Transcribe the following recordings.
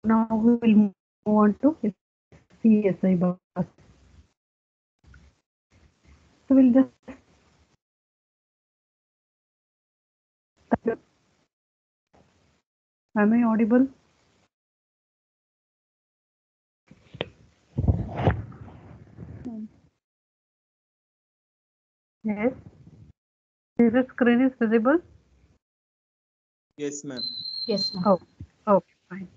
now we will move on to SCSI bus. So we'll just am I audible? Yes. Is the screen is visible? Yes, ma'am. Yes, ma'am. Oh, okay, fine.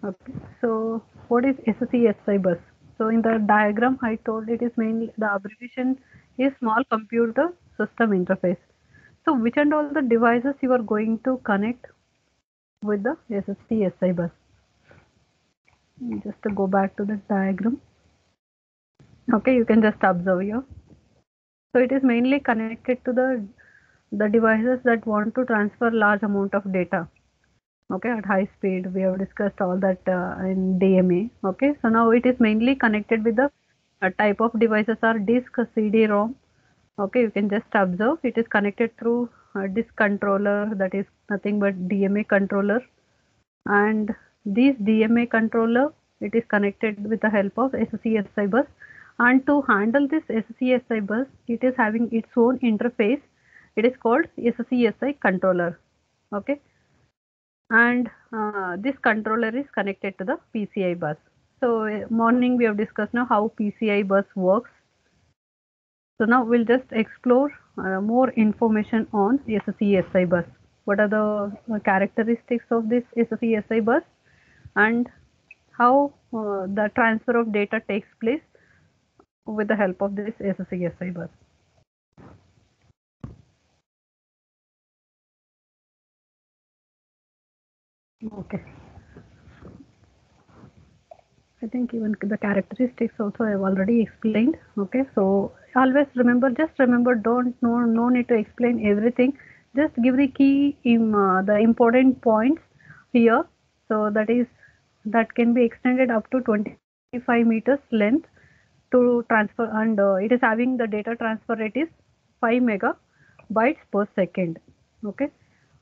Okay. So what is SCSI bus? So in the diagram I told it is mainly the abbreviation is small computer system interface. So which and all the devices you are going to connect with the SCSI bus? Just to go back to the diagram. Okay, you can just observe here. So it is mainly connected to the devices that want to transfer large amount of data. Okay, at high speed. We have discussed all that in DMA. Okay, so now it is mainly connected with the type of devices are disk, CD-ROM. Okay, you can just observe it is connected through disk controller, that is nothing but DMA controller, and this DMA controller it is connected with the help of SCSI bus, and to handle this SCSI bus it is having its own interface. It is called SCSI controller. Okay, and this controller is connected to the PCI bus. So morning we have discussed now how PCI bus works. So now we'll just explore more information on SCSI bus. What are the characteristics of this SCSI bus and how the transfer of data takes place with the help of this SCSI bus. Okay. I think even the characteristics also I have already explained. Okay, so always remember, just remember, don't no need to explain everything. Just give the key the important points here. So that is that can be extended up to 25 meters length to transfer, and it is having the data transfer rate is 5 megabytes per second. Okay,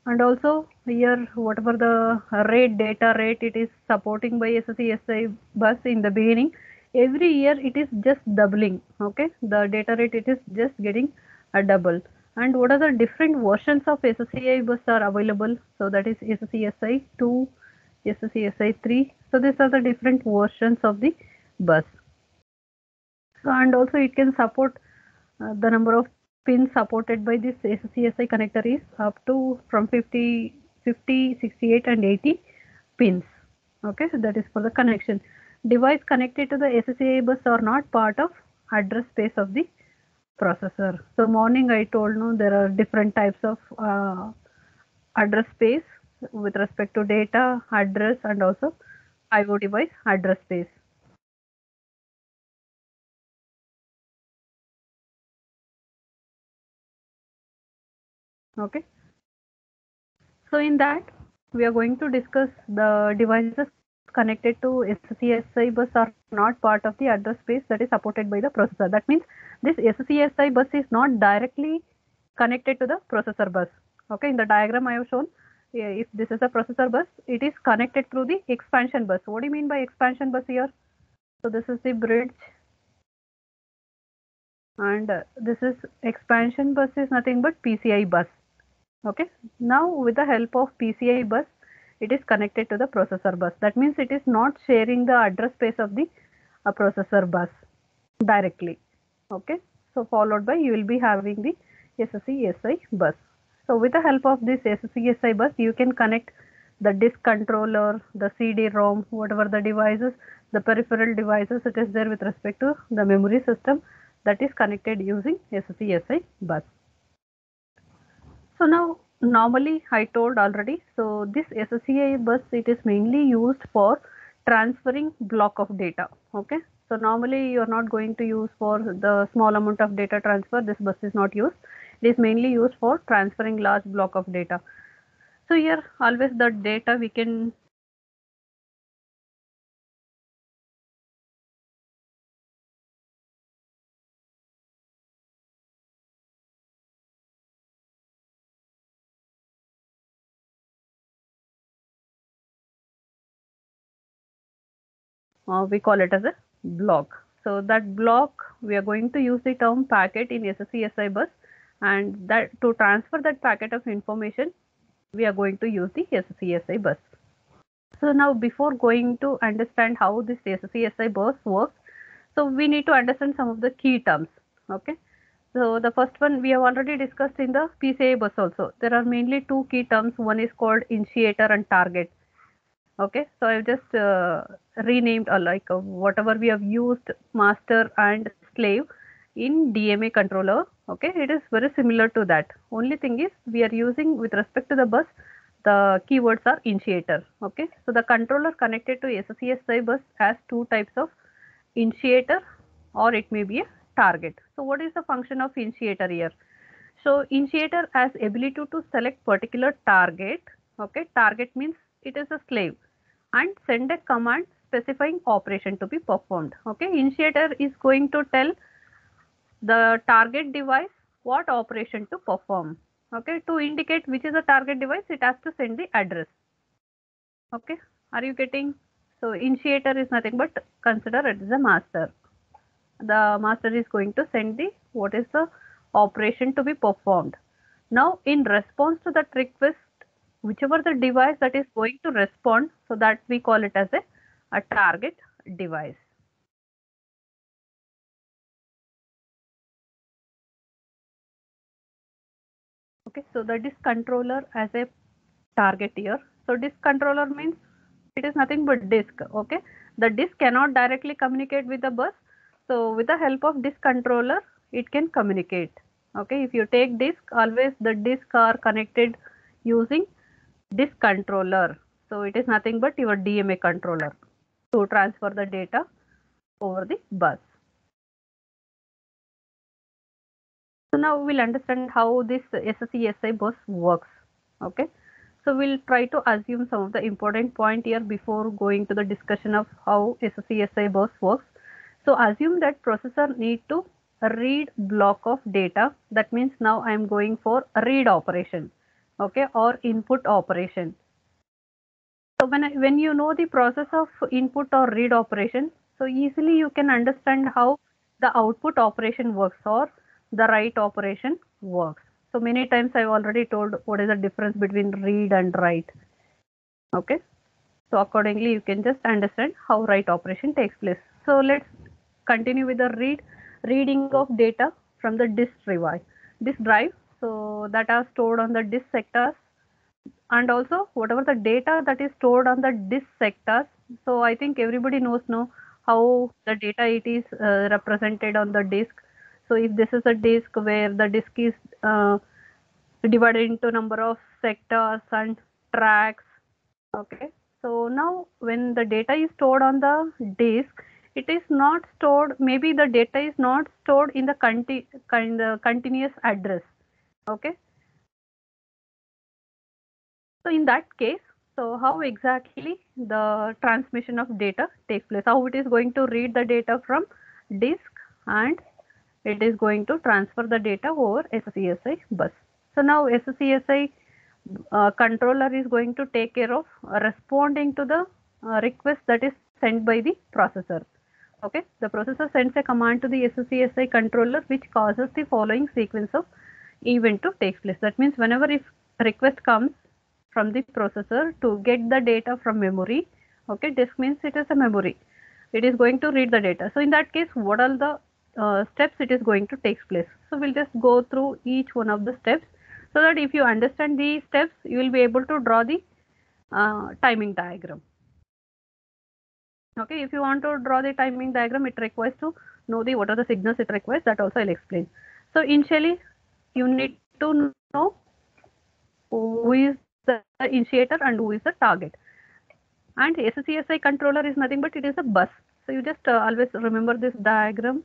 and also here whatever the rate data rate it is supporting by SCSI bus in the beginning, every year it is just doubling. Okay, the data rate it is just getting a double. And what are the different versions of SCSI bus are available? So that is SCSI 2, SCSI 3. So these are the different versions of the bus. So and also it can support the number of pins supported by this SCSI connector is up to from 50, 68 and 80 pins. Okay, so that is for the connection. Device connected to the SCSI bus are not part of address space of the processor. So morning I told no there are different types of address space with respect to data, address and also IO device address space. Okay. So in that we are going to discuss the devices connected to SCSI bus are not part of the address space that is supported by the processor. That means this SCSI bus is not directly connected to the processor bus. Okay, in the diagram I have shown, if this is a processor bus, it is connected through the expansion bus. What do you mean by expansion bus here? So this is the bridge, and this is expansion bus is nothing but PCI bus. Okay, now with the help of PCI bus it is connected to the processor bus. That means it is not sharing the address space of the processor bus directly. Okay, so followed by you will be having the SCSI bus. So with the help of this SCSI bus you can connect the disk controller, the CD-ROM, whatever the devices, the peripheral devices it is there with respect to the memory system that is connected using SCSI bus. So now normally I told already, so this SCI bus it is mainly used for transferring block of data. Okay, so normally you are not going to use for the small amount of data transfer, this bus is not used. It is mainly used for transferring large block of data. So here always the data we can we call it as a block. So that block, we are going to use the term packet in SCSI bus, and that to transfer that packet of information, we are going to use the SCSI bus. So now before going to understand how this SCSI bus works, so we need to understand some of the key terms. Okay. So the first one we have already discussed in the PCI bus also. There are mainly two key terms. One is called initiator and target. Okay, so I've just renamed whatever we have used master and slave in DMA controller. Okay, it is very similar to that. Only thing is we are using with respect to the bus, the keywords are initiator. Okay, so the controller connected to SCSI bus has two types of initiator, or it may be a target. So what is the function of initiator here? So initiator has ability to select particular target. Okay, target means it is a slave, and send a command specifying operation to be performed. Okay, initiator is going to tell the target device what operation to perform. Okay, to indicate which is the target device, it has to send the address. Okay, are you getting? So initiator is nothing but consider it as a master. The master is going to send the what is the operation to be performed. Now in response to that request, whichever the device that is going to respond, so that we call it as a target device. Okay, so the disk controller as a target here. So disk controller means it is nothing but disk. Okay, the disk cannot directly communicate with the bus. So with the help of disk controller, it can communicate. Okay, if you take disk, always the disk are connected using disk controller. So it is nothing but your DMA controller to transfer the data over the bus. So now we'll understand how this SCSI bus works. Okay. So we'll try to assume some of the important point here before going to the discussion of how SCSI bus works. So assume that processor need to read block of data. That means now I am going for a read operation. Okay, or input operation. So when you know the process of input or read operation, so easily you can understand how the output operation works or the write operation works. So many times I've already told what is the difference between read and write. Okay. So accordingly you can just understand how write operation takes place. So let's continue with the reading of data from the disk drive. So that are stored on the disk sectors, and also whatever the data that is stored on the disk sectors. So I think everybody knows now how the data it is represented on the disk. So if this is a disk where the disk is divided into number of sectors and tracks. Okay, so now when the data is stored on the disk, it is not stored, maybe the data is not stored in the continuous address. Okay, so in that case, so how exactly the transmission of data takes place? How it is going to read the data from disk, and it is going to transfer the data over SCSI bus. So now SCSI controller is going to take care of responding to the request that is sent by the processor. Okay, the processor sends a command to the SCSI controller which causes the following sequence of event to take place. That means whenever if request comes from the processor to get the data from memory, okay, disk means it is a memory, it is going to read the data. So in that case, what are the steps it is going to take place? So we'll just go through each one of the steps, so that if you understand these steps, you will be able to draw the timing diagram. Okay, if you want to draw the timing diagram, it requires to know the what are the signals it requires. That also I'll explain. So initially, you need to know who is the initiator and who is the target. And SCSI controller is nothing but it is a bus. So you just always remember this diagram,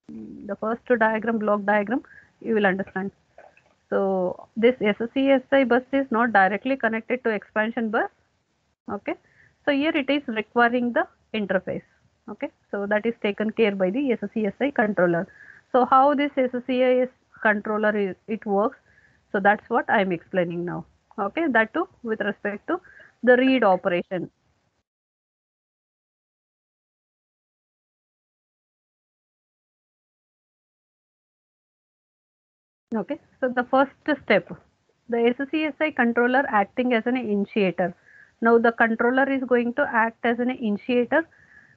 the first diagram, block diagram, you will understand. So this SCSI bus is not directly connected to expansion bus. Okay, so here it is requiring the interface. Okay, so that is taken care by the SCSI controller. So how this SCSI controller it works, so that's what I am explaining now. Okay, that too with respect to the read operation. Okay, so the first step, the SCSI controller acting as an initiator. Now the controller is going to act as an initiator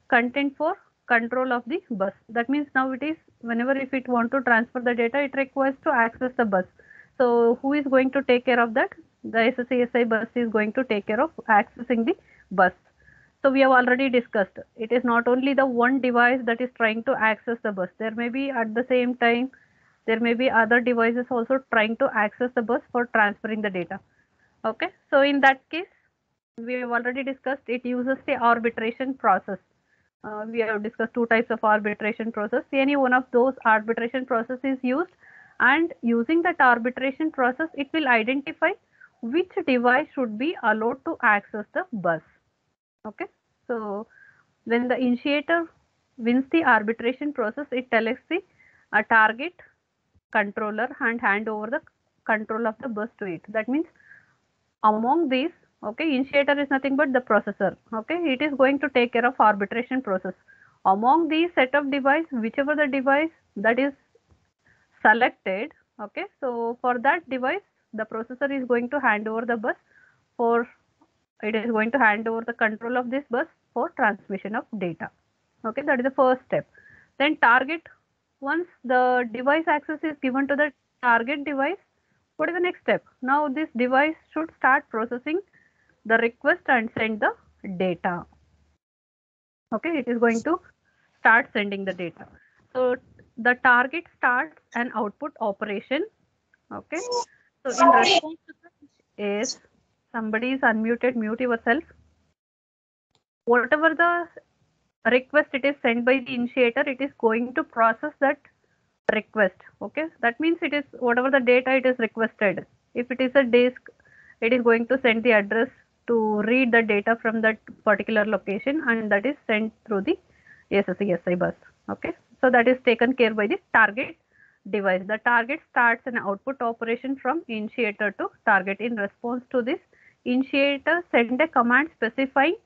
content for control of the bus. That means now it is whenever if it want to transfer the data, it requires to access the bus. So who is going to take care of that? The SCSI bus is going to take care of accessing the bus. So we have already discussed, it is not only the one device that is trying to access the bus. There may be at the same time, there may be other devices also trying to access the bus for transferring the data. Okay, so in that case, we have already discussed, it uses the arbitration process. We have discussed two types of arbitration process. Any one of those arbitration process is used, and using that arbitration process, it will identify which device should be allowed to access the bus. Okay, so when the initiator wins the arbitration process, it tells the target controller and hand over the control of the bus to it. That means among these, okay, initiator is nothing but the processor. Okay, it is going to take care of arbitration process. Among these set of device, whichever the device that is selected, okay, so for that device, the processor is going to hand over the bus for, it is going to hand over the control of this bus for transmission of data. Okay, that is the first step. Then target, once the device access is given to the target device, what is the next step? Now this device should start processing the request and send the data. Okay, it is going to start sending the data. So the target starts an output operation. Okay, so in response to that, is somebody is unmuted, mute yourself. Whatever the request it is sent by the initiator, it is going to process that request. Okay, that means it is whatever the data it is requested. If it is a disk, it is going to send the address to read the data from that particular location, and that is sent through the SCSI bus. Okay, so that is taken care by the target device. The target starts an output operation from initiator to target. In response to this, initiator send a command specifying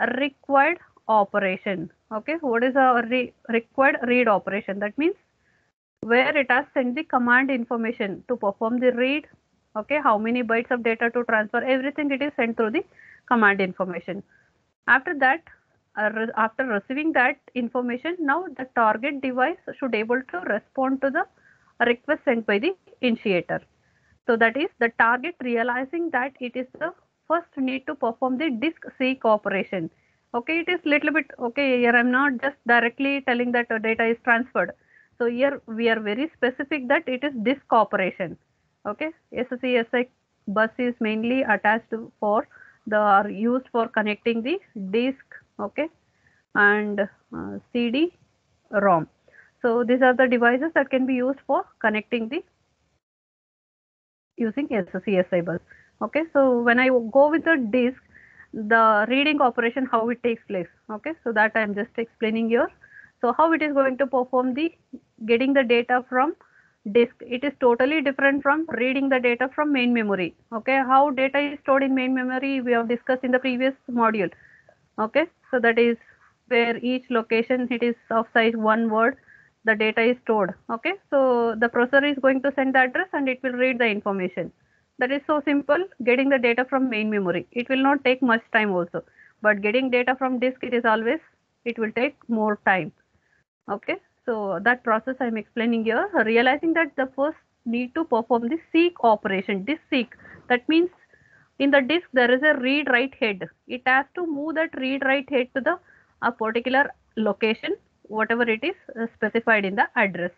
a required operation. Okay, what is a required read operation? That means where it has sent the command information to perform the read. Okay, how many bytes of data to transfer, everything it is sent through the command information. After that, after receiving that information, now the target device should able to respond to the request sent by the initiator. So that is the target realizing that it is the first need to perform the disk seek operation. Okay, it is little bit, okay, here I'm not just directly telling that data is transferred. So here we are very specific that it is disk operation. Okay, SCSI bus is mainly attached for the, are used for connecting the disk, okay, and CD ROM. So these are the devices that can be used for connecting the using SCSI bus. Okay, so when I go with the disk, the reading operation, how it takes place. Okay, so that I am just explaining here. So how it is going to perform the getting the data from disk, it is totally different from reading the data from main memory. Okay, how data is stored in main memory we have discussed in the previous module. Okay, so that is where each location it is of size one word, the data is stored. Okay, so the processor is going to send the address and it will read the information. That is so simple, getting the data from main memory. It will not take much time also, but getting data from disk, it is always, it will take more time. Okay, so that process I am explaining here, realizing that the first need to perform the seek operation. This seek, that means in the disk there is a read write head. It has to move that read write head to the a particular location, whatever it is specified in the address.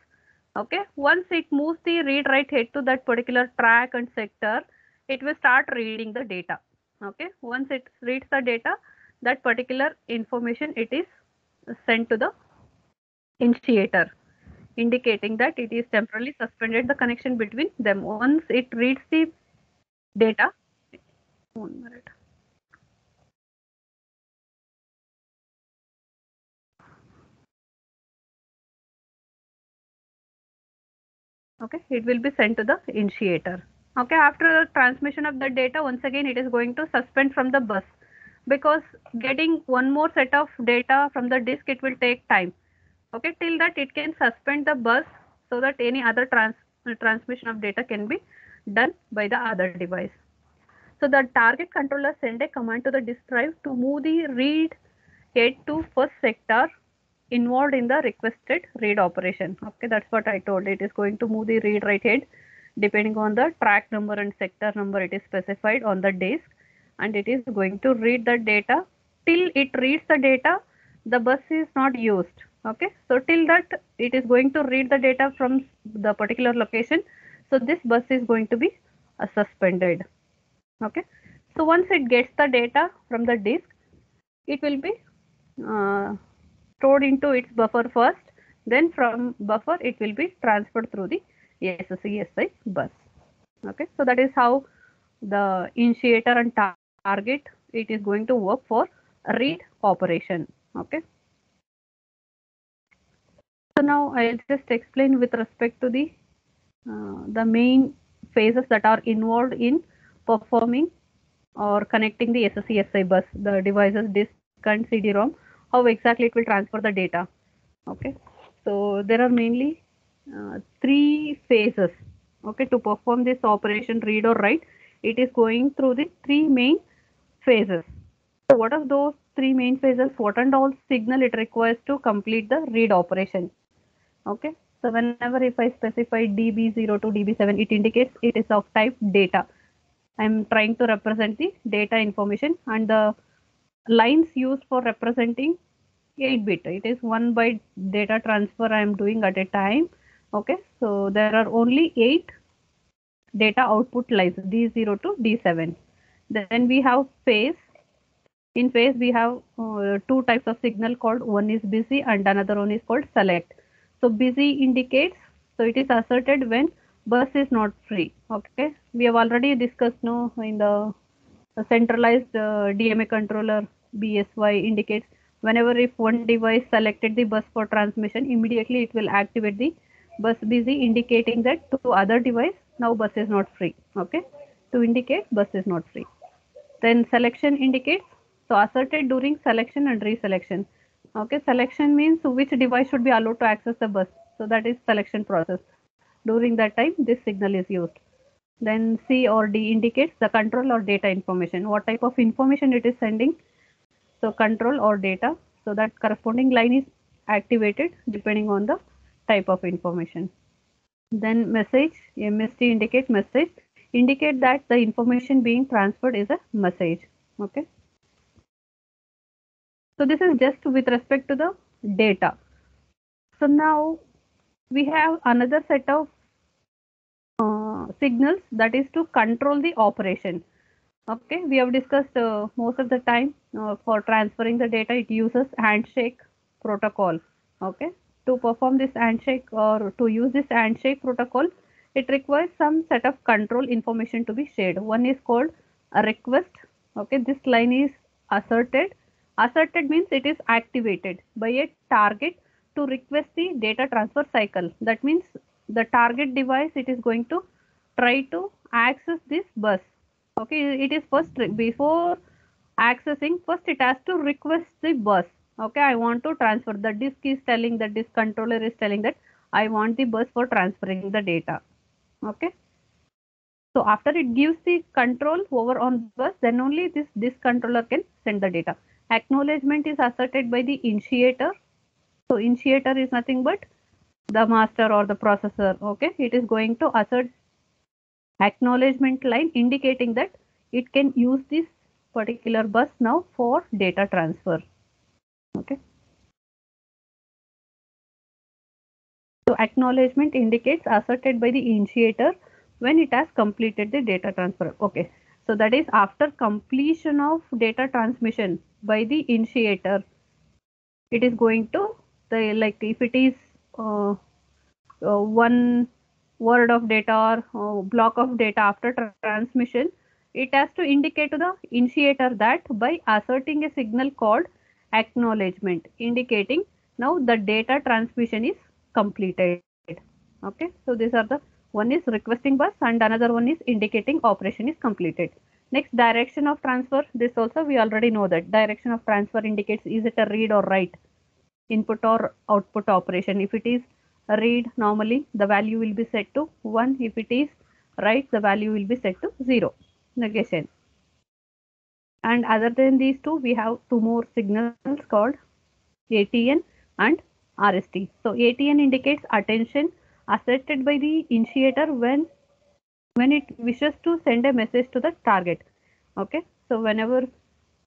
Okay, once it moves the read write head to that particular track and sector, it will start reading the data. Okay, once it reads the data, that particular information it is sent to the initiator, indicating that it is temporarily suspended the connection between them. Once it reads the data, 1 minute. Okay, it will be sent to the initiator. Okay, after the transmission of the data, once again it is going to suspend from the bus, because getting one more set of data from the disk, it will take time. Okay, till that it can suspend the bus so that any other transmission of data can be done by the other device. So the target controller send a command to the disk drive to move the read head to first sector involved in the requested read operation. Okay, that's what I told. It is going to move the read write head depending on the track number and sector number it is specified on the disk, and it is going to read the data. Till it reads the data, the bus is not used. Okay, so till that it is going to read the data from the particular location, so this bus is going to be suspended. Okay, so once it gets the data from the disk, it will be uh, stored into its buffer first, then from buffer it will be transferred through the SCSI bus. Okay, so that is how the initiator and target it is going to work for read operation. Okay, so now I'll just explain with respect to the main phases that are involved in performing or connecting the SCSI bus, the devices disk and CD-ROM, how exactly it will transfer the data. Okay, so there are mainly three phases. Okay, to perform this operation read or write, it is going through the three main phases. So what are those three main phases? What and all signal it requires to complete the read operation. Okay, so whenever if I specify DB0 to DB7, it indicates it is of type data. I am trying to represent the data information, and the lines used for representing 8-bit. It is 1 byte data transfer I am doing at a time. Okay, so there are only 8 data output lines, D0 to D7. Then we have phase. In phase we have two types of signal called, one is busy and another one is called select. So busy indicates, so it is asserted when bus is not free. Okay, we have already discussed no in the centralized DMA controller. BSY indicates whenever if one device selected the bus for transmission, immediately it will activate the bus busy, indicating that to other device now bus is not free. Okay, to indicate bus is not free. Then selection indicates, so asserted during selection and reselection. Okay, selection means which device should be allowed to access the bus. So that is selection process. During that time, this signal is used. Then C or D indicates the control or data information. What type of information it is sending? So control or data. So that corresponding line is activated depending on the type of information. Then message, MST indicates message, indicate that the information being transferred is a message. Okay. So this is just with respect to the data. So now we have another set of signals, that is to control the operation. Okay, we have discussed most of the time for transferring the data it uses handshake protocol. Okay, to perform this handshake or to use this handshake protocol, it requires some set of control information to be shared. One is called a request. Okay, this line is asserted. Asserted means it is activated by a target to request the data transfer cycle. That means the target device, it is going to try to access this bus. Okay, it is first, before accessing, first it has to request the bus. Okay, I want to transfer. The disk is telling, the disk controller is telling that I want the bus for transferring the data. Okay, so after it gives the control over on bus, then only this disk controller can send the data. Acknowledgement is asserted by the initiator. So initiator is nothing but the master or the processor. Okay, it is going to assert acknowledgement line indicating that it can use this particular bus now for data transfer. Okay, so acknowledgement indicates asserted by the initiator when it has completed the data transfer. Okay, so that is after completion of data transmission by the initiator, it is going to, the like if it is one word of data or block of data after transmission, it has to indicate to the initiator that by asserting a signal called acknowledgement, indicating now the data transmission is completed. Okay, so these are the, one is requesting bus and another one is indicating operation is completed. Next, direction of transfer. This also we already know that direction of transfer indicates is it a read or write, input or output operation. If it is read, normally the value will be set to 1. If it is write, the value will be set to 0. Negation. And other than these two, we have two more signals called ATN and RST. So ATN indicates attention asserted by the initiator when it wishes to send a message to the target. Okay, so whenever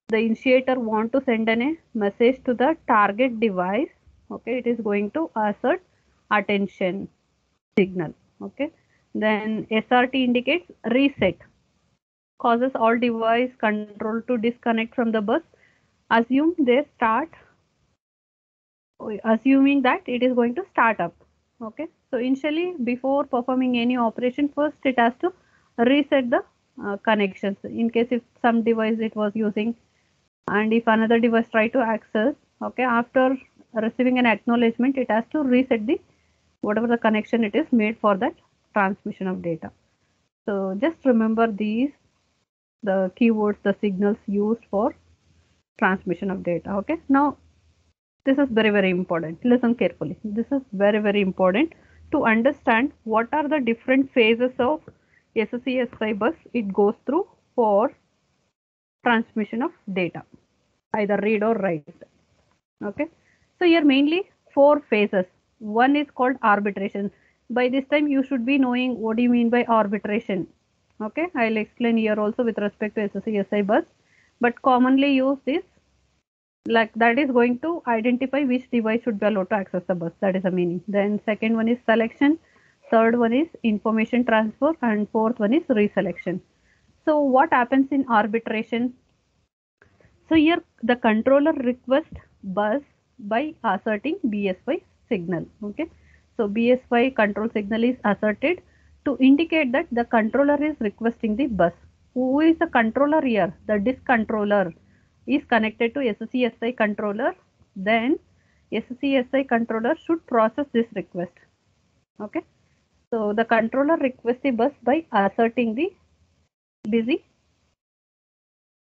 the initiator want to send a message to the target device, okay, it is going to assert attention signal. Okay, then SRT indicates reset, causes all device control to disconnect from the bus. Assume they start, assuming that it is going to start up. Okay, so initially before performing any operation, first it has to reset the connections in case if some device it was using, and if another device try to access, okay, after receiving an acknowledgement, it has to reset the whatever the connection it is made for that transmission of data. So just remember these, the keywords, the signals used for transmission of data. Okay, now this is very important. Listen carefully. This is very important to understand what are the different phases of SCSI bus it goes through for transmission of data, either read or write. Okay, so here mainly four phases. One is called arbitration. By this time you should be knowing what do you mean by arbitration. Okay, I'll explain here also with respect to SCSI bus, but commonly used is like that is going to identify which device should be allowed to access the bus. That is the meaning. Then second one is selection, third one is information transfer, and fourth one is reselection. So what happens in arbitration? So here the controller requests bus by asserting BSY signal. Okay, so BSY control signal is asserted to indicate that the controller is requesting the bus. Who is the controller here? The disk controller is connected to SCSI controller. Then SCSI controller should process this request. Okay, so the controller requests the bus by asserting the busy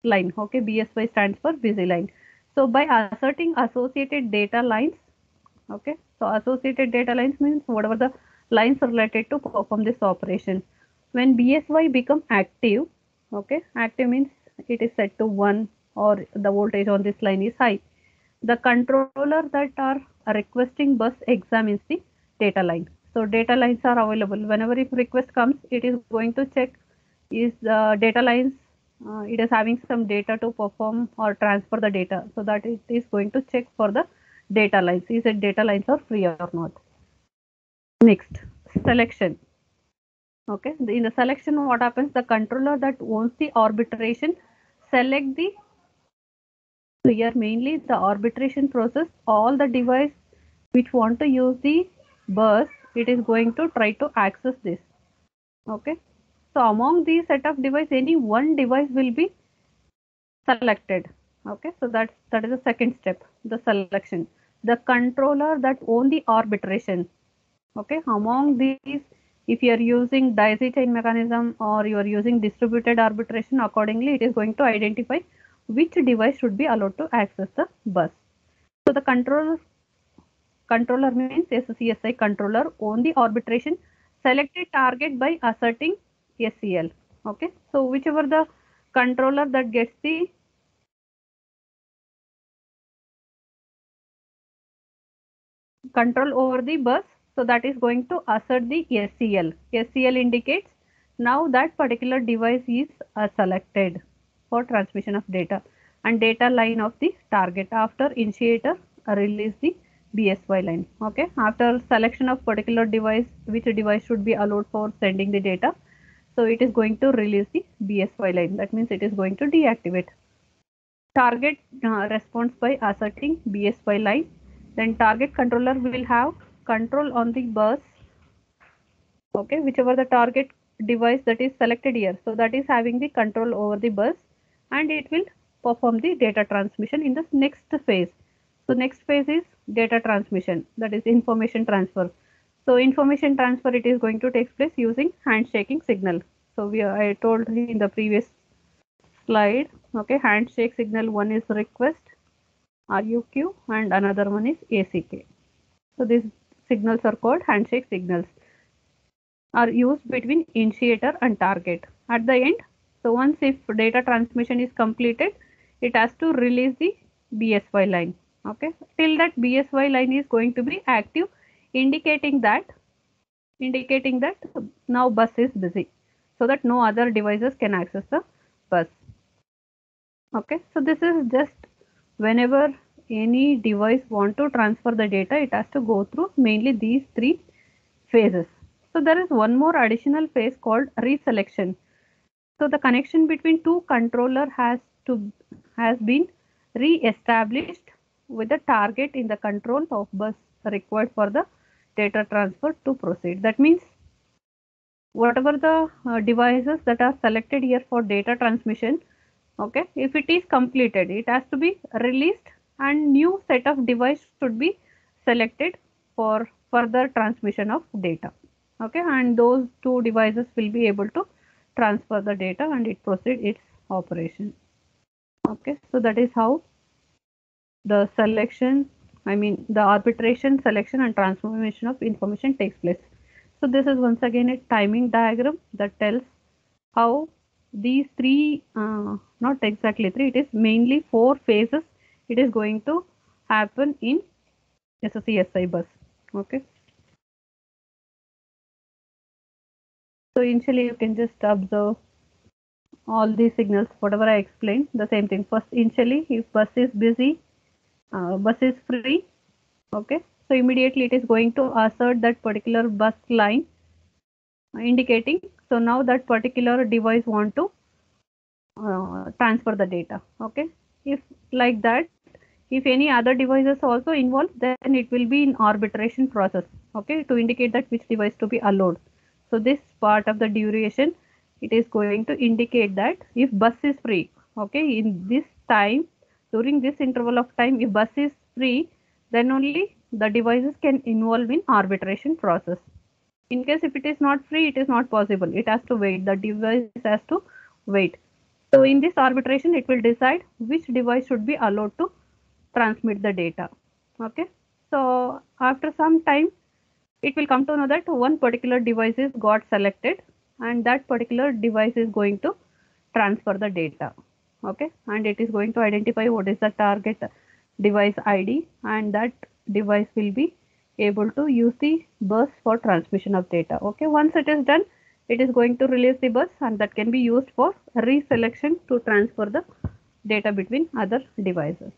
line. Okay, BSY stands for busy line. So by asserting associated data lines, okay, so associated data lines means whatever the lines related to perform this operation. When BSY become active, okay, active means it is set to 1 or the voltage on this line is high. The controller that are requesting bus examines the data line. So data lines are available. Whenever if request comes, it is going to check is the data lines, it is having some data to perform or transfer the data. So that it is going to check for the data lines. Is it data lines are free or not? Next, selection. Okay, in the selection, what happens? The controller that owns the arbitration select the, so here mainly the arbitration process, all the device which want to use the bus, it is going to try to access this. Okay, so among these set of device, any one device will be selected. Okay, so that is the second step, the selection. The controller that own the arbitration. Okay, among these, if you are using daisy chain mechanism or you are using distributed arbitration, accordingly it is going to identify which device should be allowed to access the bus. So the controller means SCSI controller own the arbitration selected target by asserting SCL. Okay, so whichever the controller that gets the control over the bus, so that is going to assert the SCL. SCL indicates now that particular device is selected for transmission of data and data line of the target. After initiator release the BSY line. Okay, after selection of particular device, which device should be allowed for sending the data, so it is going to release the BSY line. That means it is going to deactivate. Target responds by asserting BSY line. Then target controller will have control on the bus. Okay, whichever the target device that is selected here, so that is having the control over the bus, and it will perform the data transmission in the next phase. So next phase is data transmission, that is information transfer. So information transfer, it is going to take place using handshaking signal. So I told in the previous slide. Okay, handshake signal, one is request RUQ and another one is ACK. So this signals are called handshake signals, are used between initiator and target. At the end, so once if data transmission is completed, it has to release the BSY line. Okay, till that BSY line is going to be active, indicating that now bus is busy, so that no other devices can access the bus. Okay, so this is just whenever any device want to transfer the data, it has to go through mainly these three phases. So there is one more additional phase called reselection. So the connection between two controller has been re-established with the target in the control of bus required for the data transfer to proceed. That means whatever the devices that are selected here for data transmission, okay, if it is completed, it has to be released and new set of device should be selected for further transmission of data. Okay, and those two devices will be able to transfer the data and it proceed its operation. Okay, so that is how the selection, the arbitration, selection and transformation of information takes place. So this is once again a timing diagram that tells how these three, not exactly three, it is mainly 4 phases it is going to happen in SCSI bus. Okay. So initially you can just observe all these signals, whatever I explained, the same thing. First, initially, if bus is busy, bus is free, okay. So immediately it is going to assert that particular bus line, indicating, so now that particular device want to transfer the data, okay. If like that, if any other devices also involved, then it will be in arbitration process, okay, to indicate that which device to be allowed. So this part of the duration, it is going to indicate that if bus is free, okay, in this time, during this interval of time, if bus is free, then only the devices can involve in arbitration process. In case if it is not free, it is not possible. It has to wait. The device has to wait. So in this arbitration, it will decide which device should be allowed to transmit the data. Okay. So after some time, it will come to know that one particular device is got selected and that particular device is going to transfer the data. Okay. And it is going to identify what is the target device ID and that device will be able to use the bus for transmission of data. Okay. Once it is done, it is going to release the bus and that can be used for reselection to transfer the data between other devices.